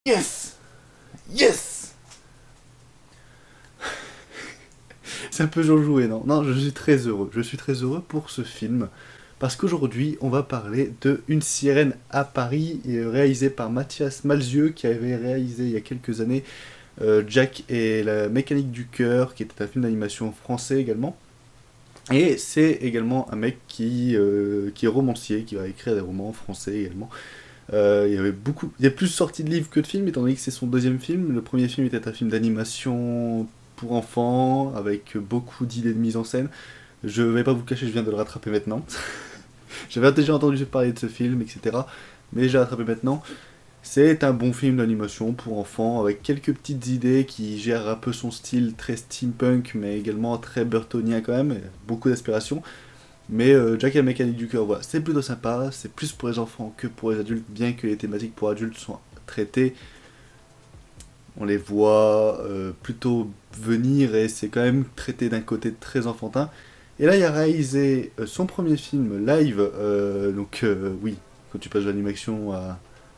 Yes! Yes! C'est un peu joué, non? Non, je suis très heureux. Je suis très heureux pour ce film. Parce qu'aujourd'hui, on va parler de Une sirène à Paris, réalisé par Mathias Malzieu, qui avait réalisé il y a quelques années Jack et la mécanique du cœur, qui était un film d'animation français également. Et c'est également un mec qui est romancier, qui va écrire des romans français également. Il y a plus sorti de livres que de films, étant donné que c'est son deuxième film. Le premier film était un film d'animation pour enfants, avec beaucoup d'idées de mise en scène. Je vais pas vous cacher, je viens de le rattraper maintenant. J'avais déjà entendu parler de ce film, etc. Mais j'ai rattrapé maintenant. C'est un bon film d'animation pour enfants, avec quelques petites idées qui gèrent un peu son style très steampunk, mais également très burtonien quand même, et beaucoup d'inspiration. Mais Jack et la mécanique du cœur, voilà, c'est plutôt sympa, c'est plus pour les enfants que pour les adultes, bien que les thématiques pour adultes soient traitées, on les voit plutôt venir et c'est quand même traité d'un côté très enfantin. Et là, il a réalisé son premier film live, oui, quand tu passes de l'animation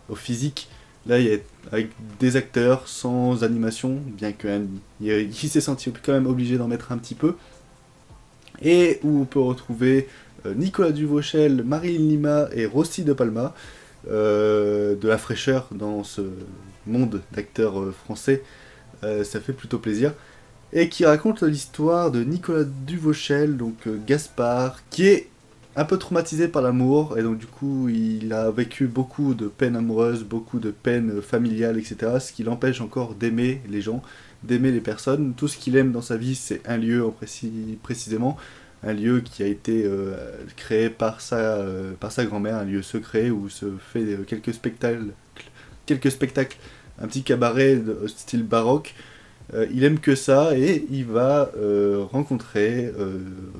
au physique, là, il est avec des acteurs sans animation, bien qu'il s'est senti quand même obligé d'en mettre un petit peu et où on peut retrouver Nicolas Duvauchel, Marilyn Lima et Rossi de Palma, de la fraîcheur dans ce monde d'acteurs français, ça fait plutôt plaisir, et qui raconte l'histoire de Nicolas Duvauchel, donc Gaspard, qui est un peu traumatisé par l'amour, et donc du coup il a vécu beaucoup de peines amoureuses, beaucoup de peines familiales, etc., ce qui l'empêche encore d'aimer les gens, d'aimer les personnes. Tout ce qu'il aime dans sa vie, c'est un lieu précisément, un lieu qui a été créé par sa grand-mère, un lieu secret où se fait quelques spectacles, un petit cabaret de style baroque. Il aime que ça et il va rencontrer,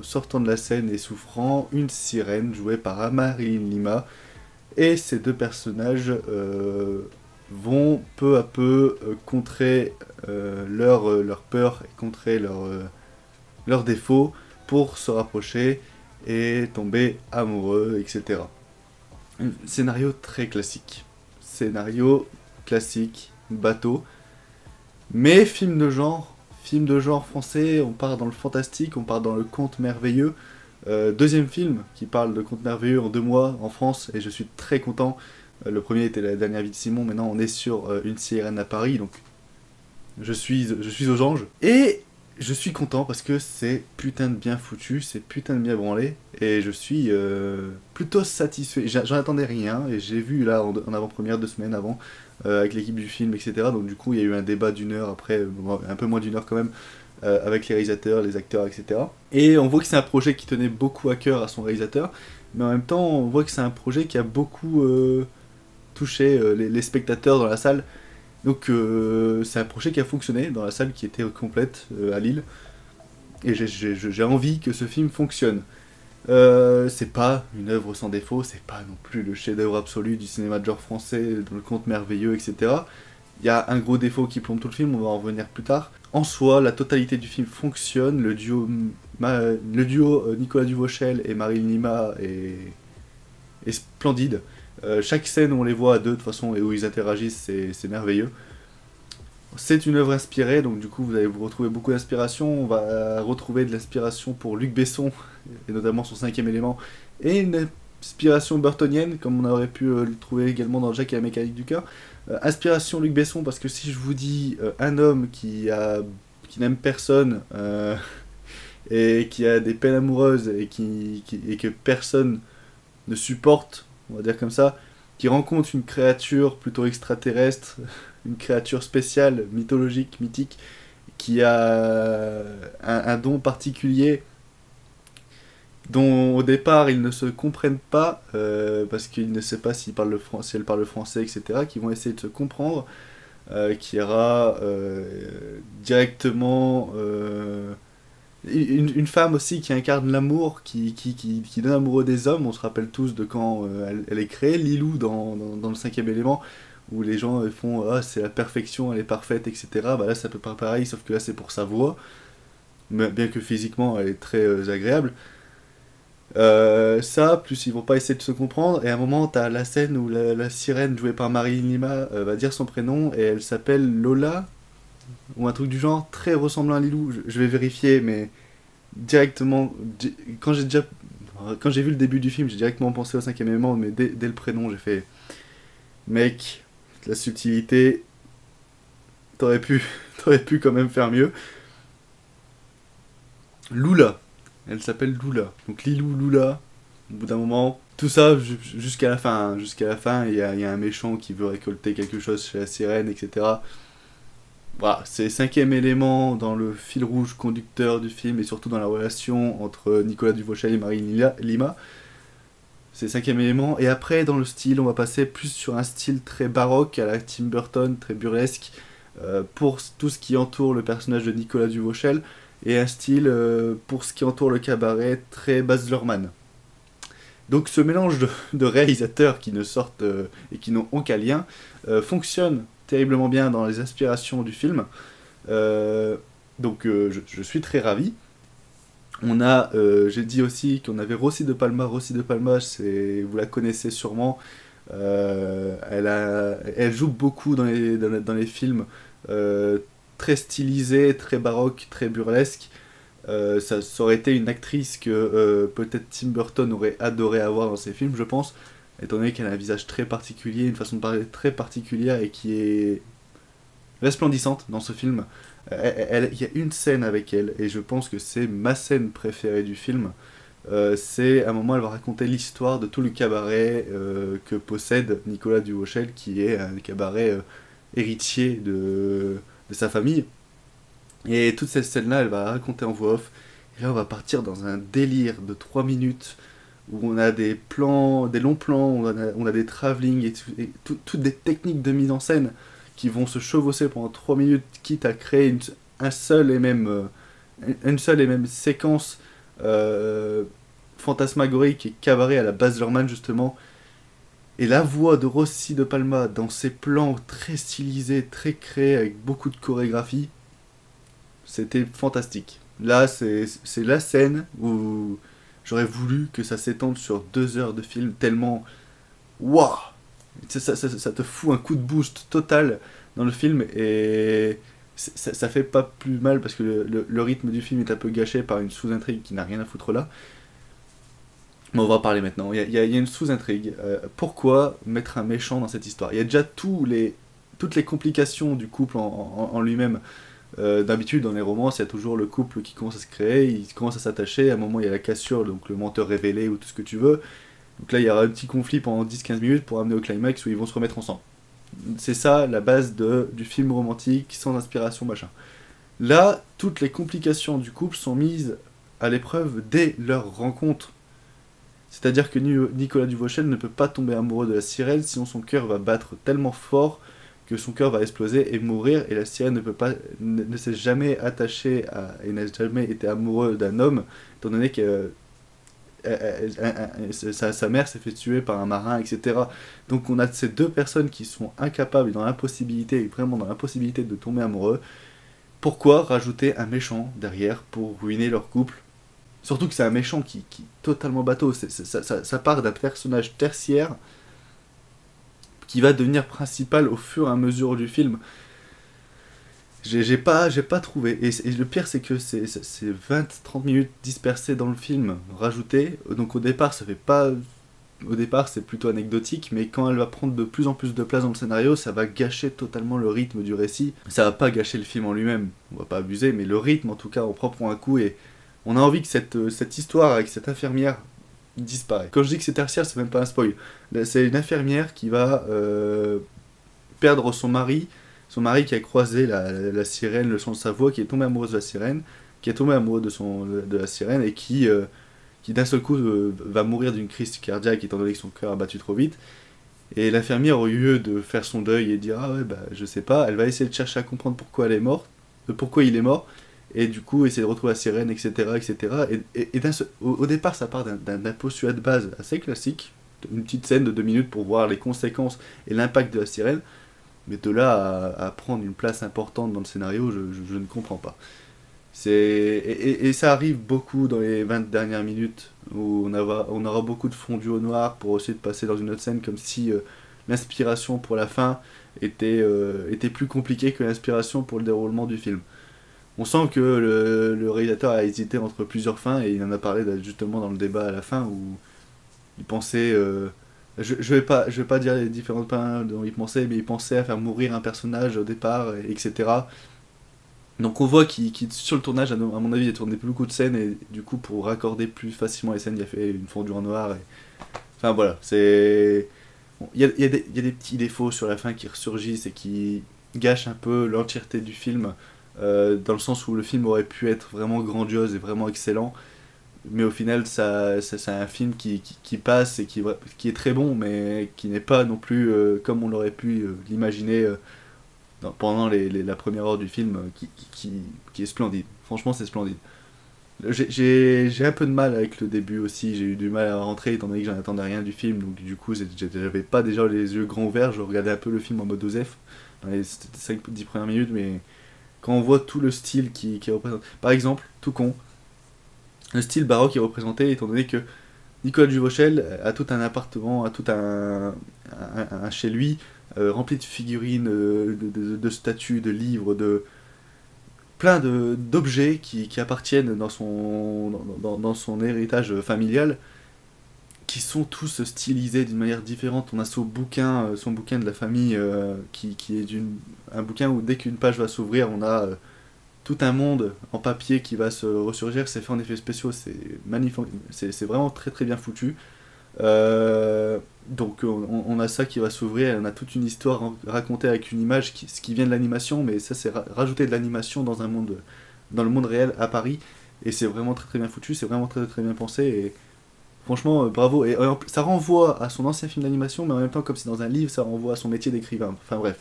sortant de la scène et souffrant, une sirène jouée par Marilyn Lima. Et ces deux personnages vont peu à peu contrer leur peur et contrer leurs défauts pour se rapprocher et tomber amoureux, etc. Un scénario très classique. Scénario classique, bateau. Mais film de genre français, on part dans le fantastique, on part dans le conte merveilleux. Deuxième film qui parle de conte merveilleux en 2 mois en France, et je suis très content. Le premier était La dernière vie de Simon, maintenant on est sur Une sirène à Paris, donc je suis aux anges. Et je suis content parce que c'est putain de bien foutu, c'est putain de bien branlé, et je suis plutôt satisfait. J'en attendais rien, et j'ai vu là en avant-première 2 semaines avant, avec l'équipe du film, etc. Donc du coup il y a eu un débat d'1 heure après, un peu moins d'1 heure quand même, avec les réalisateurs, les acteurs, etc. Et on voit que c'est un projet qui tenait beaucoup à cœur à son réalisateur, mais en même temps on voit que c'est un projet qui a beaucoup touché les spectateurs dans la salle. Donc c'est un projet qui a fonctionné dans la salle qui était complète à Lille. Et j'ai envie que ce film fonctionne. C'est pas une œuvre sans défaut, c'est pas non plus le chef-d'œuvre absolu du cinéma de genre français, dans le conte merveilleux, etc. Il y a un gros défaut qui plombe tout le film, on va en revenir plus tard. En soi, la totalité du film fonctionne, le duo Nicolas Duvauchel et Marilyn Lima est splendide. Chaque scène où on les voit à deux de toute façon et où ils interagissent, c'est merveilleux. C'est une œuvre inspirée, donc du coup vous allez vous retrouver beaucoup d'inspiration. On va retrouver de l'inspiration pour Luc Besson, et notamment son cinquième élément, et une inspiration burtonienne, comme on aurait pu le trouver également dans Jack et la mécanique du cœur. Inspiration Luc Besson, parce que si je vous dis un homme qui n'aime personne, et qui a des peines amoureuses, et que personne ne supporte, on va dire comme ça, qui rencontre une créature plutôt extraterrestre, une créature spéciale, mythologique, mythique, qui a un don particulier dont au départ ils ne se comprennent pas, parce qu'ils ne savent pas si elle parle le français, etc., qui vont essayer de se comprendre, qui ira directement... une femme aussi qui incarne l'amour, qui donne amoureux des hommes. On se rappelle tous de quand elle est créée, Lilou dans le cinquième élément, où les gens font ah c'est la perfection, elle est parfaite, etc. Bah là c'est à peu près pareil, sauf que là c'est pour sa voix, mais bien que physiquement elle est très agréable. Ça, plus ils vont pas essayer de se comprendre, et à un moment, t'as la scène où la sirène jouée par Marilyn Lima va dire son prénom, et elle s'appelle Lola, ou un truc du genre, très ressemblant à Lilou. Je vais vérifier, mais directement, quand quand j'ai vu le début du film, j'ai directement pensé au cinquième élément, mais dès le prénom, j'ai fait, mec, la subtilité, t'aurais pu, t'aurais pu quand même faire mieux. Lula, elle s'appelle Lula, donc Lilou, Lula, au bout d'un moment, tout ça jusqu'à la fin, hein. Jusqu'à la fin, il y a un méchant qui veut récolter quelque chose chez la sirène, etc. Voilà, c'est cinquième élément dans le fil rouge conducteur du film et surtout dans la relation entre Nicolas Duvauchel et Lima. C'est cinquième élément. Et après, dans le style, on va passer plus sur un style très baroque à la Tim Burton, très burlesque, pour tout ce qui entoure le personnage de Nicolas Duvauchel, et un style pour ce qui entoure le cabaret très Baz Luhrmann. Donc ce mélange de réalisateurs qui ne sortent et qui n'ont aucun lien fonctionne terriblement bien dans les aspirations du film. Je suis très ravi. On a, j'ai dit aussi qu'on avait Rossi de Palma. Rossi de Palma, vous la connaissez sûrement. Elle joue beaucoup dans les films très stylisés, très baroques, très burlesques. Ça aurait été une actrice que peut-être Tim Burton aurait adoré avoir dans ses films, je pense, étant donné qu'elle a un visage très particulier, une façon de parler très particulière et qui est resplendissante dans ce film. Il y a une scène avec elle, et je pense que c'est ma scène préférée du film. C'est à un moment, elle va raconter l'histoire de tout le cabaret que possède Nicolas Duvauchel, qui est un cabaret héritier de sa famille. Et toute cette scène-là, elle va raconter en voix off. Et là, on va partir dans un délire de 3 minutes où on a des plans, des longs plans, on a des travelling et toutes des techniques de mise en scène qui vont se chevaucher pendant 3 minutes, quitte à créer une seule et même séquence fantasmagorique et cabaret à la Baz Luhrmann, justement. Et la voix de Rossi de Palma dans ces plans très stylisés, très créés, avec beaucoup de chorégraphie, c'était fantastique. Là, c'est la scène où j'aurais voulu que ça s'étende sur 2 heures de film, tellement... Waouh, ça te fout un coup de boost total dans le film, et ça fait pas plus mal parce que le rythme du film est un peu gâché par une sous-intrigue qui n'a rien à foutre là. Mais on va en parler maintenant. Il y a une sous-intrigue. Pourquoi mettre un méchant dans cette histoire? Il y a déjà toutes les complications du couple en lui-même. D'habitude, dans les romances, il y a toujours le couple qui commence à se créer, il commence à s'attacher, à un moment il y a la cassure, donc le menteur révélé ou tout ce que tu veux. Donc là, il y aura un petit conflit pendant 10-15 minutes pour amener au climax où ils vont se remettre ensemble. C'est ça la base du film romantique, sans inspiration, machin. Là, toutes les complications du couple sont mises à l'épreuve dès leur rencontre. C'est-à-dire que Nicolas Duvauchel ne peut pas tomber amoureux de la sirène, sinon son cœur va battre tellement fort que son cœur va exploser et mourir, et la sirène ne s'est jamais attachée et n'a jamais été amoureux d'un homme, étant donné que sa mère s'est fait tuer par un marin, etc. Donc on a ces deux personnes qui sont incapables, dans l'impossibilité, vraiment dans l'impossibilité de tomber amoureux. Pourquoi rajouter un méchant derrière pour ruiner leur couple? Surtout que c'est un méchant qui est totalement bateau. Ça part d'un personnage tertiaire qui va devenir principal au fur et à mesure du film. J'ai pas trouvé. Et le pire, c'est que c'est 20-30 minutes dispersées dans le film, rajoutées. Donc au départ, ça fait pas... Au départ, c'est plutôt anecdotique, mais quand elle va prendre de plus en plus de place dans le scénario, ça va gâcher totalement le rythme du récit. Ça va pas gâcher le film en lui-même, on va pas abuser, mais le rythme, en tout cas, on prend pour un coup, et on a envie que cette histoire avec cette infirmière disparaît. Quand je dis que c'est tertiaire, c'est même pas un spoil. C'est une infirmière qui va perdre son mari qui a croisé la sirène, le son de sa voix, qui est tombé amoureuse de la sirène, qui est tombé amoureux de la sirène, et qui d'un seul coup va mourir d'une crise cardiaque étant donné que son cœur a battu trop vite. Et l'infirmière, au lieu de faire son deuil et dire ah ouais bah je sais pas, elle va essayer de chercher à comprendre pourquoi elle est morte, pourquoi il est mort, et du coup essayer de retrouver la sirène, etc. etc. Et au départ ça part d'un postulat de base assez classique, une petite scène de 2 minutes pour voir les conséquences et l'impact de la sirène, mais de là à prendre une place importante dans le scénario, je ne comprends pas. Et ça arrive beaucoup dans les 20 dernières minutes, où on aura beaucoup de fondu au noir pour essayer de passer dans une autre scène, comme si l'inspiration pour la fin était plus compliquée que l'inspiration pour le déroulement du film. On sent que le réalisateur a hésité entre plusieurs fins, et il en a parlé justement dans le débat à la fin, où il pensait... je vais pas dire les différentes fins dont il pensait, mais il pensait à faire mourir un personnage au départ, etc. Donc on voit sur le tournage, à mon avis, il a tourné beaucoup de scènes, et du coup, pour raccorder plus facilement les scènes, il a fait une fondue en noir. Enfin voilà, c'est... Bon, il y a des petits défauts sur la fin qui ressurgissent et qui gâchent un peu l'entièreté du film, dans le sens où le film aurait pu être vraiment grandiose et vraiment excellent, mais au final, c'est un film qui passe et qui est très bon, mais qui n'est pas non plus comme on l'aurait pu l'imaginer pendant la première heure du film, qui est splendide. Franchement, c'est splendide. J'ai un peu de mal avec le début aussi, j'ai eu du mal à rentrer étant donné que j'en attendais rien du film, donc du coup j'avais pas déjà les yeux grands ouverts, je regardais un peu le film en mode OSEF dans les 5-10 premières minutes, mais quand on voit tout le style qui représente... Par exemple, tout con, le style baroque est représenté étant donné que Nicolas Duvauchel a tout un appartement, a tout un chez lui, rempli de figurines, de statues, de livres, de plein d'objets qui appartiennent dans son héritage familial, qui sont tous stylisés d'une manière différente. On a son bouquin de la famille, qui est un bouquin où dès qu'une page va s'ouvrir, on a tout un monde en papier qui va se ressurgir. C'est fait en effets spéciaux, c'est magnifique, c'est vraiment très très bien foutu. Donc on a ça qui va s'ouvrir, on a toute une histoire racontée avec une image, ce qui vient de l'animation, mais ça c'est rajouter de l'animation dans le monde réel à Paris, et c'est vraiment très très bien foutu, c'est vraiment très très bien pensé, et franchement bravo, et ça renvoie à son ancien film d'animation, mais en même temps comme c'est dans un livre, ça renvoie à son métier d'écrivain, enfin bref,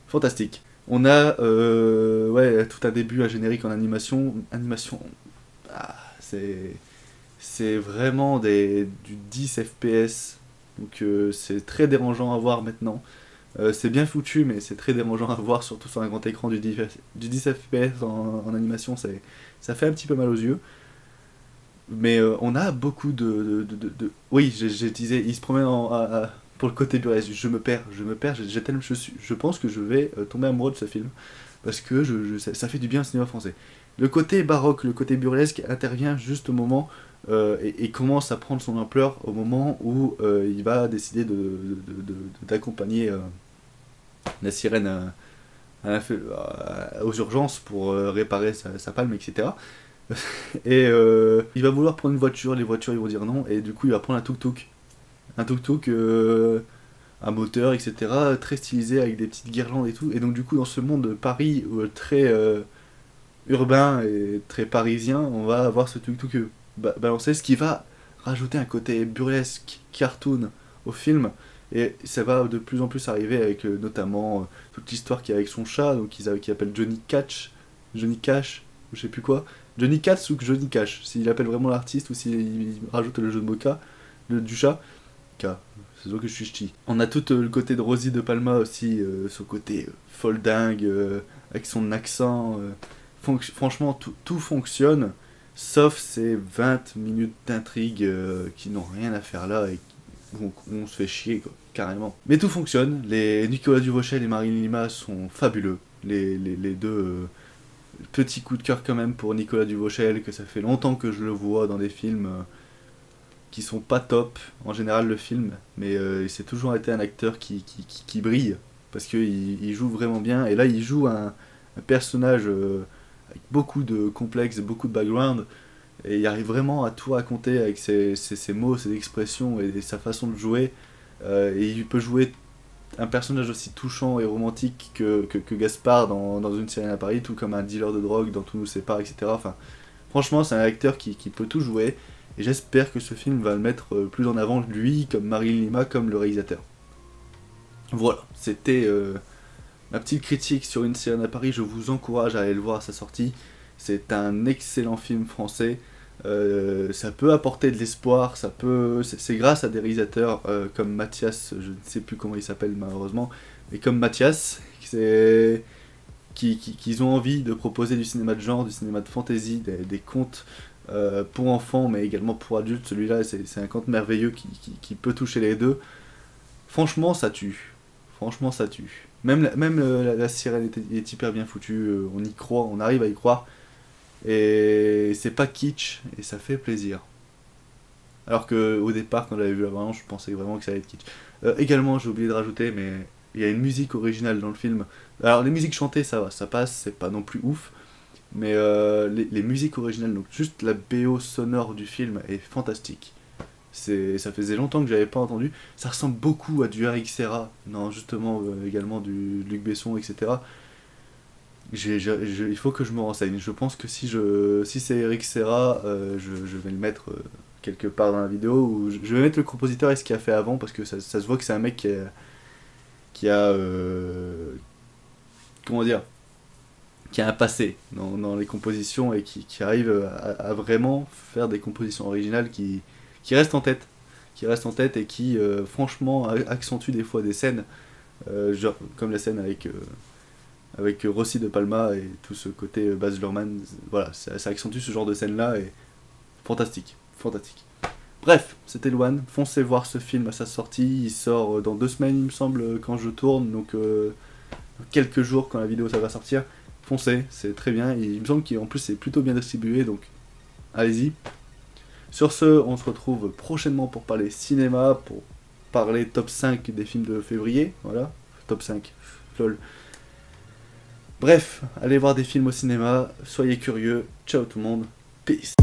fantastique. On a ouais, tout un début, un générique en animation, ah, c'est vraiment du 10 FPS, donc c'est très dérangeant à voir maintenant. C'est bien foutu, mais c'est très dérangeant à voir, surtout sur un grand écran du 10 FPS en animation, ça fait un petit peu mal aux yeux. Mais on a beaucoup Oui, j'ai disais, il se promène pour le côté burlesque, je pense que je vais tomber amoureux de ce film, parce que ça fait du bien au cinéma français. Le côté baroque, le côté burlesque intervient juste au moment, et commence à prendre son ampleur au moment où il va décider d'accompagner la sirène aux urgences pour réparer sa palme, etc. Et il va vouloir prendre une voiture, les voitures ils vont dire non, et du coup il va prendre un tuk-tuk. Un tuk-tuk à moteur, etc. Très stylisé avec des petites guirlandes et tout. Et donc du coup dans ce monde de Paris très urbain et très parisien, on va avoir ce tuk-tuk balancé, ce qui va rajouter un côté burlesque, cartoon au film. Et ça va de plus en plus arriver avec notamment toute l'histoire qu'il y a avec son chat, donc qui appelle Johnny Cash, je sais plus quoi. Johnny Cash ou Johnny Cash, s'il appelle vraiment l'artiste ou s'il rajoute le jeu de mots du chat. K, c'est sûr que je suis ch'ti. On a tout le côté de Rosie de Palma aussi, son côté folle dingue, avec son accent. Franchement, tout fonctionne, sauf ces 20 minutes d'intrigue qui n'ont rien à faire là et on se fait chier, quoi, carrément. Mais tout fonctionne, les Nicolas Duvauchel et Marilyn Lima sont fabuleux, les deux... Petit coup de cœur quand même pour Nicolas Duvauchel, que ça fait longtemps que je le vois dans des films qui sont pas top, en général le film, mais c'est toujours été un acteur qui brille, parce qu'il joue vraiment bien, et là il joue un personnage avec beaucoup de complexes, beaucoup de background, et il arrive vraiment à tout raconter avec ses mots, ses expressions et sa façon de jouer, et il peut jouer un personnage aussi touchant et romantique que Gaspard dans Une sirène à Paris, tout comme un dealer de drogue dans Tout nous sépare, etc. Enfin, franchement, c'est un acteur qui peut tout jouer, et j'espère que ce film va le mettre plus en avant, lui, comme Marilyn Lima, comme le réalisateur. Voilà, c'était ma petite critique sur Une sirène à Paris. Je vous encourage à aller le voir à sa sortie. C'est un excellent film français. Ça peut apporter de l'espoir, c'est grâce à des réalisateurs comme Mathias, je ne sais plus comment il s'appelle malheureusement, mais comme Mathias, qu'ils ont envie de proposer du cinéma de genre, du cinéma de fantasy, des contes pour enfants, mais également pour adultes. Celui-là, c'est un conte merveilleux qui peut toucher les deux. Franchement, ça tue. Franchement, ça tue. La sirène est hyper bien foutue, on y croit, on arrive à y croire. Et c'est pas kitsch, et ça fait plaisir. Alors que au départ, quand j'avais vu la bande, je pensais vraiment que ça allait être kitsch. Également, j'ai oublié de rajouter, mais il y a une musique originale dans le film. Alors les musiques chantées, ça va, ça passe, c'est pas non plus ouf. Mais les musiques originales, donc juste la BO sonore du film est fantastique. Ça faisait longtemps que j'avais pas entendu. Ça ressemble beaucoup à du Eric Serra, non, justement également du Luc Besson, etc. Il faut que je me renseigne. Je pense que si c'est Eric Serra, je vais le mettre quelque part dans la vidéo, ou je vais mettre le compositeur et ce qu'il a fait avant, parce que ça se voit que c'est un mec qui a comment dire, qui a un passé dans les compositions et qui arrive à vraiment faire des compositions originales qui restent en tête. Qui restent en tête et qui, franchement, accentuent des fois des scènes, genre, comme la scène avec Rossi de Palma et tout ce côté Baz Luhrmann. Voilà, ça accentue ce genre de scène-là et fantastique. Fantastique. Bref, c'était Loane. Foncez voir ce film à sa sortie. Il sort dans 2 semaines, il me semble, quand je tourne. Donc, quelques jours quand la vidéo ça va sortir. Foncez, c'est très bien. Et il me semble qu'en plus c'est plutôt bien distribué. Donc, allez-y. Sur ce, on se retrouve prochainement pour parler cinéma, pour parler top 5 des films de février. Voilà, top 5. Lol. Bref, allez voir des films au cinéma. Soyez curieux. Ciao tout le monde. Peace.